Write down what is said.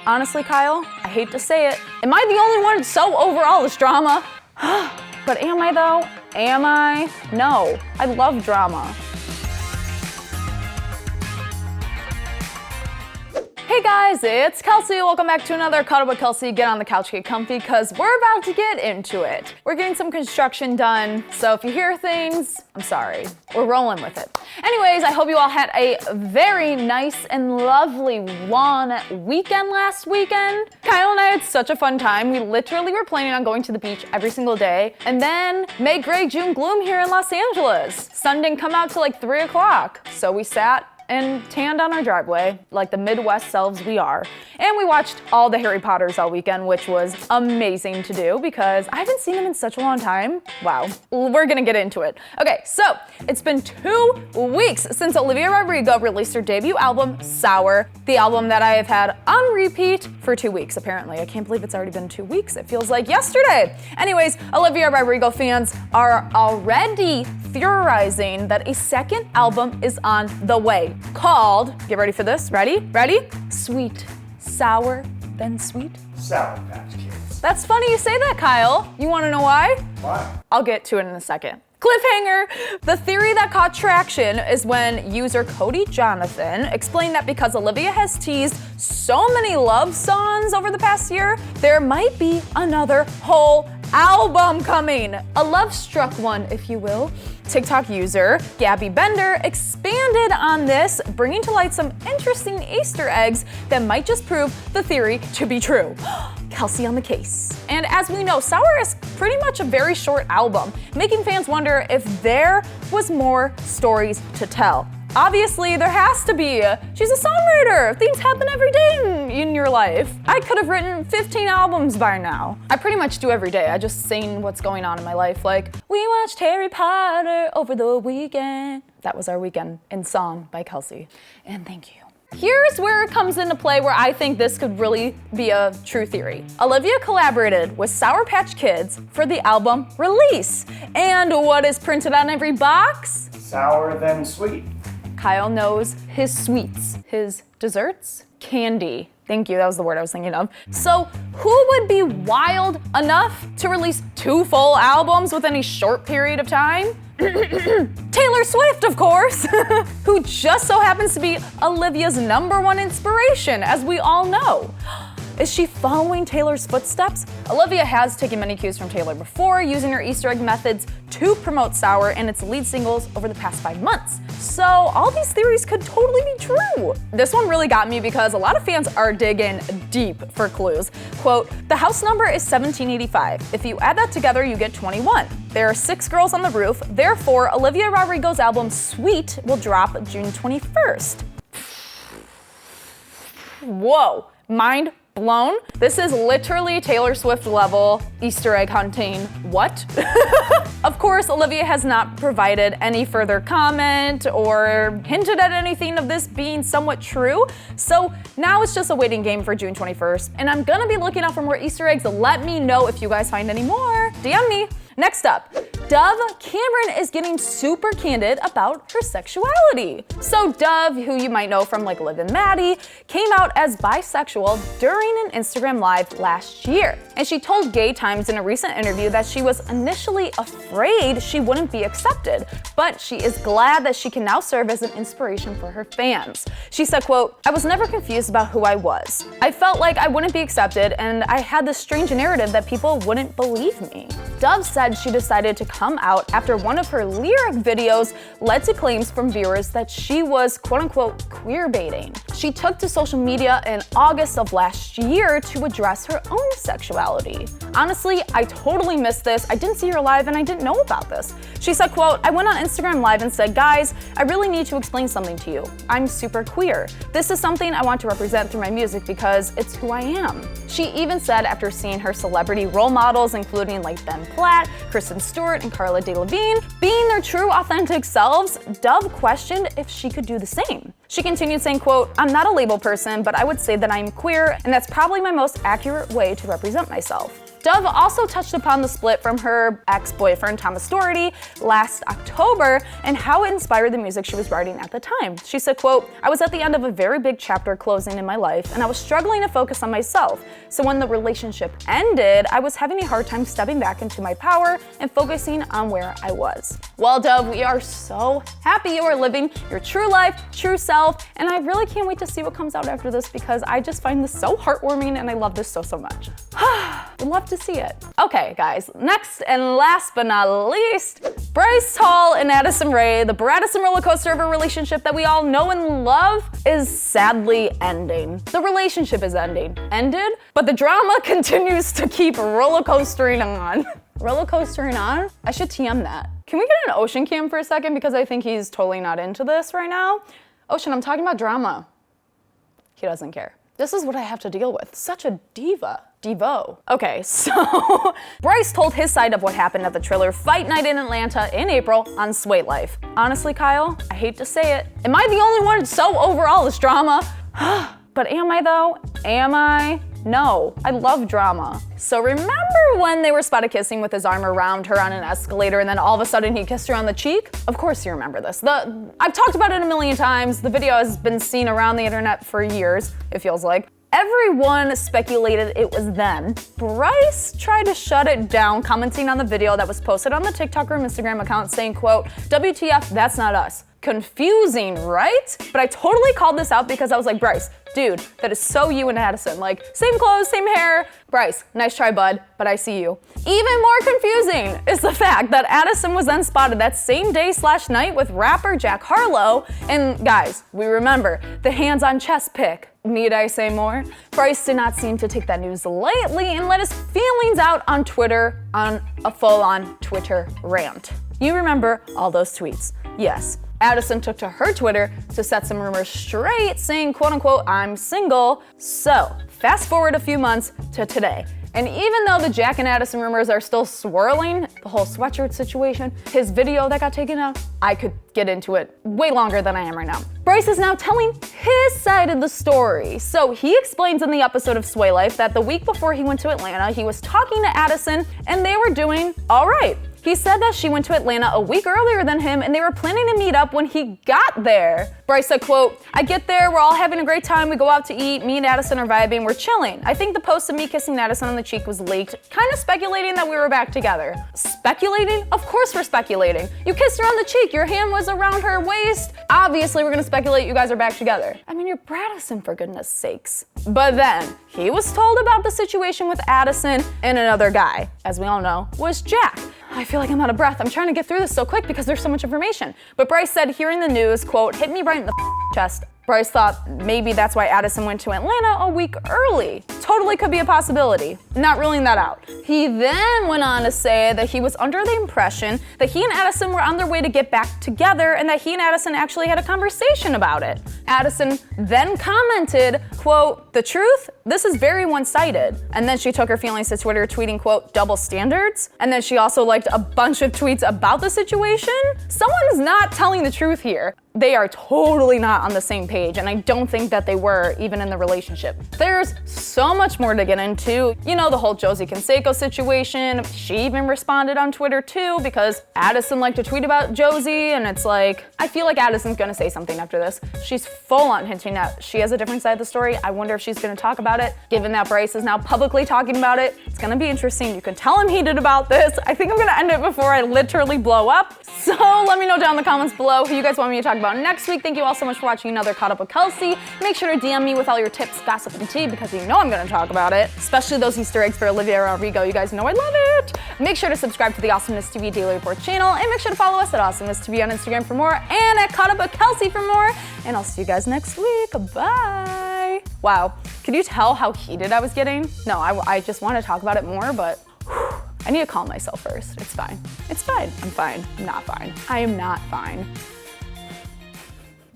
Honestly, Kyle, I hate to say it. Am I the only one so over all this drama? But am I though? Am I? No, I love drama. Hey guys, it's Kelsey. Welcome back to another Cuddle with Kelsey. Get on the couch, get comfy, because we're about to get into it. We're getting some construction done, so if you hear things, I'm sorry. We're rolling with it. Anyways, I hope you all had a very nice and lovely long weekend last weekend. Kyle and I had such a fun time. We literally were planning on going to the beach every single day, and then May gray June gloom here in Los Angeles. Sun didn't come out till like 3 o'clock, so we sat and tanned on our driveway like the Midwest selves we are. And we watched all the Harry Potters all weekend, which was amazing to do because I haven't seen them in such a long time. Wow, we're gonna get into it. Okay, so it's been 2 weeks since Olivia Rodrigo released her debut album, Sour, the album that I have had on repeat for 2 weeks, apparently. I can't believe it's already been 2 weeks. It feels like yesterday. Anyways, Olivia Rodrigo fans are already theorizing that a second album is on the way, called, get ready for this, ready? Sweet, sour, then sweet. Sour Patch Kids. That's funny you say that, Kyle. You wanna know why? Why? I'll get to it in a second. Cliffhanger! The theory that caught traction is when user Cody Jonathan explained that because Olivia has teased so many love songs over the past year, there might be another whole album coming. A love-struck one, if you will. TikTok user Gabby Bender expanded on this, bringing to light some interesting Easter eggs that might just prove the theory to be true. Kelsey on the case. And as we know, Sour is pretty much a very short album, making fans wonder if there was more stories to tell. Obviously, there has to be. She's a songwriter. Things happen every day in your life. I could have written 15 albums by now. I pretty much do every day. I just sing what's going on in my life. Like, we watched Harry Potter over the weekend. That was our weekend in song by Kelsey. And thank you. Here's where it comes into play where I think this could really be a true theory. Olivia collaborated with Sour Patch Kids for the album release. And what is printed on every box? Sour then sweet. Kyle knows his sweets, his desserts, candy. Thank you, that was the word I was thinking of. So who would be wild enough to release 2 full albums within a short period of time? Taylor Swift, of course, who just so happens to be Olivia's #1 inspiration, as we all know. Is she following Taylor's footsteps? Olivia has taken many cues from Taylor before, using her Easter egg methods to promote Sour and its lead singles over the past 5 months. So all these theories could totally be true. This one really got me because a lot of fans are digging deep for clues. Quote, the house number is 1785. If you add that together, you get 21. There are 6 girls on the roof. Therefore, Olivia Rodrigo's album Sweet will drop June 21st. Whoa, mind blown? This is literally Taylor Swift level Easter egg hunting. What? Of course, Olivia has not provided any further comment or hinted at anything of this being somewhat true. So now it's just a waiting game for June 21st. And I'm gonna be looking out for more Easter eggs. Let me know if you guys find any more. DM me. Next up, Dove Cameron is getting super candid about her sexuality. So Dove, who you might know from like Liv and Maddie, came out as bisexual during an Instagram live last year. And she told Gay Times in a recent interview that she was initially afraid she wouldn't be accepted, but she is glad that she can now serve as an inspiration for her fans. She said, quote, I was never confused about who I was. I felt like I wouldn't be accepted and I had this strange narrative that people wouldn't believe me. Dove said she decided to come out after one of her lyric videos led to claims from viewers that she was quote unquote queer baiting. She took to social media in August of last year to address her own sexuality. Honestly, I totally missed this. I didn't see her live and I didn't know about this. She said, quote, I went on Instagram live and said, guys, I really need to explain something to you. I'm super queer. This is something I want to represent through my music because it's who I am. She even said after seeing her celebrity role models, including like Ben Platt, Kristen Stewart, and Carla Delevingne, being their true authentic selves, Dove questioned if she could do the same. She continued saying, quote, I'm not a label person, but I would say that I'm queer, and that's probably my most accurate way to represent myself. Dove also touched upon the split from her ex-boyfriend Thomas Doherty last October and how it inspired the music she was writing at the time. She said, quote, "I was at the end of a very big chapter closing in my life, and I was struggling to focus on myself. So when the relationship ended, I was having a hard time stepping back into my power and focusing on where I was." Well, Dove, we are so happy you are living your true life, true self, and I really can't wait to see what comes out after this because I just find this so heartwarming and I love this so much. Would love to see it. Okay, guys, next and last but not least, Bryce Hall and Addison Rae, the Addison roller coaster of a relationship that we all know and love, is sadly ending. The relationship is ended, but the drama continues to keep roller coastering on. Roller coastering on? I should TM that. Can we get an Ocean cam for a second because I think he's totally not into this right now? Ocean, I'm talking about drama. He doesn't care. This is what I have to deal with. Such a diva. Devo. Okay, so Bryce told his side of what happened at the Triller Fight Night in Atlanta in April on Sway Life. Honestly, Kyle, I hate to say it. Am I the only one so over all this drama? But am I though? Am I? No, I love drama. So remember when they were spotted kissing with his arm around her on an escalator and then all of a sudden he kissed her on the cheek? Of course you remember this. I've talked about it a million times. The video has been seen around the internet for years, it feels like. Everyone speculated it was them. Bryce tried to shut it down, commenting on the video that was posted on the TikTok or Instagram account saying, quote, "WTF, that's not us." Confusing, right? But I totally called this out because I was like, Bryce, dude, that is so you and Addison. Like, same clothes, same hair. Bryce, nice try, bud, but I see you. Even more confusing is the fact that Addison was then spotted that same day/night with rapper Jack Harlow. And guys, we remember the hands on chest pic. Need I say more? Bryce did not seem to take that news lightly and let his feelings out on Twitter on a full-on Twitter rant. You remember all those tweets. Yes. Addison took to her Twitter to set some rumors straight, saying, quote unquote, "I'm single." So, fast forward a few months to today. And even though the Jack and Addison rumors are still swirling, the whole sweatshirt situation, his video that got taken out, I could get into it way longer than I am right now. Bryce is now telling his side of the story. So he explains in the episode of Sway Life that the week before he went to Atlanta, he was talking to Addison and they were doing all right. He said that she went to Atlanta a week earlier than him and they were planning to meet up when he got there. Bryce said, quote, "I get there, we're all having a great time, we go out to eat, me and Addison are vibing, we're chilling. I think the post of me kissing Addison on the cheek was leaked, kind of speculating that we were back together." Speculating? Of course we're speculating. You kissed her on the cheek, your hand was around her waist. Obviously we're gonna speculate you guys are back together. I mean, you're Addison for goodness sakes. But then, he was told about the situation with Addison and another guy, as we all know, was Jack. I feel like I'm out of breath. I'm trying to get through this so quick because there's so much information. But Bryce said, hearing the news, quote, "hit me right in the chest." Bryce thought maybe that's why Addison went to Atlanta a week early. Totally could be a possibility. Not ruling that out. He then went on to say that he was under the impression that he and Addison were on their way to get back together and that he and Addison actually had a conversation about it. Addison then commented, quote, "The truth? This is very one-sided." And then she took her feelings to Twitter, tweeting, quote, "double standards." And then she also liked a bunch of tweets about the situation. Someone's not telling the truth here. They are totally not on the same page, and I don't think that they were even in the relationship. There's so much more to get into. You know, the whole Josie Canseco situation. She even responded on Twitter too because Addison liked to tweet about Josie, and it's like, I feel like Addison's gonna say something after this. She's full on hinting that she has a different side of the story. I wonder if she's gonna talk about it. Given that Bryce is now publicly talking about it, it's gonna be interesting. You can tell I'm heated about this. I think I'm gonna end it before I literally blow up. So let me know down in the comments below who you guys want me to talk about next week. Thank you all so much for watching another Caught Up with Kelsey. Make sure to DM me with all your tips, gossip, and tea because you know I'm gonna talk about it. Especially those Easter eggs for Olivia Rodrigo. You guys know I love it. Make sure to subscribe to the AwesomenessTV Daily Report channel and make sure to follow us at AwesomenessTV on Instagram for more and at Caught Up with Kelsey for more. And I'll see you guys next week. Bye. Wow, can you tell how heated I was getting? No, I just want to talk about it more, but I need to calm myself first. It's fine. It's fine. I'm fine. I'm not fine. I am not fine.